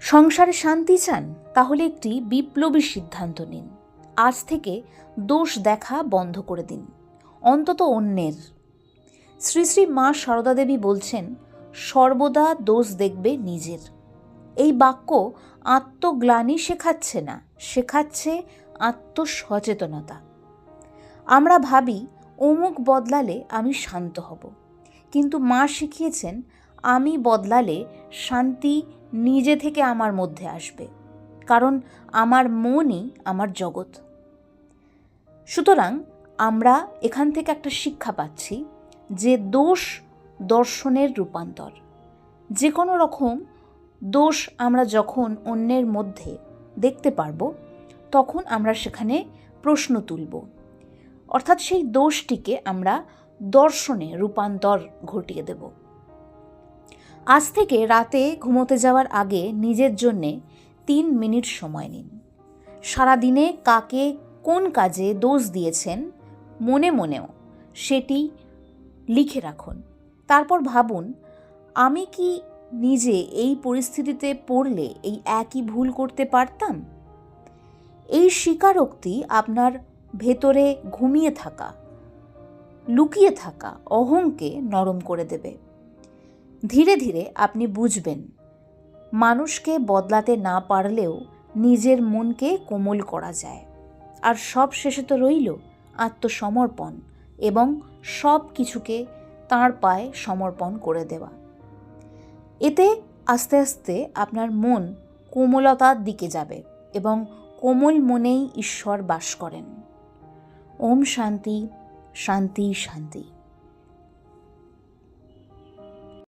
সংসারে শান্তি চান? তাহলে একটি বিপ্লবী সিদ্ধান্ত নিন। আজ থেকে দোষ দেখা বন্ধ করে দিন, অন্তত অন্যের। শ্রী শ্রী মা সারদা দেবী বলছেন, সর্বদা দোষ দেখবে নিজের। এই বাক্য আত্মগ্লানি শেখাচ্ছে না, শেখাচ্ছে আত্মসচেতনতা। আমরা ভাবি অমুক বদলালে আমি শান্ত হব, কিন্তু মা শিখিয়েছেন আমি বদলালে শান্তি নিজে থেকে আমার মধ্যে আসবে, কারণ আমার মনই আমার জগৎ। সুতরাং আমরা এখান থেকে একটা শিক্ষা পাচ্ছি যে দোষ দর্শনের রূপান্তর। যে কোনো রকম দোষ আমরা যখন অন্যের মধ্যে দেখতে পারবো, তখন আমরা সেখানে প্রশ্ন তুলব, অর্থাৎ সেই দোষটিকে আমরা দর্শনে রূপান্তর ঘটিয়ে দেব। আজ থেকে রাতে ঘুমোতে যাওয়ার আগে নিজের জন্যে 3 মিনিট সময় নিন। সারাদিনে কাকে কোন কাজে দোষ দিয়েছেন মনে মনেও সেটি লিখে রাখুন। তারপর ভাবুন, আমি কি নিজে এই পরিস্থিতিতে পড়লে এই একই ভুল করতে পারতাম? এই স্বীকারোক্তি আপনার ভেতরে ঘুমিয়ে থাকা, লুকিয়ে থাকা অহংকে নরম করে দেবে। ধীরে ধীরে আপনি বুঝবেন, মানুষকে বদলাতে না পারলেও নিজের মনকে কোমল করা যায়। আর সব শেষে তো রইল আত্মসমর্পণ এবং সব কিছুকে তাঁর পায়ে সমর্পণ করে দেওয়া। এতে আস্তে আস্তে আপনার মন কোমলতার দিকে যাবে এবং কোমল মনেই ঈশ্বর বাস করেন। ওম শান্তি, শান্তি, শান্তি।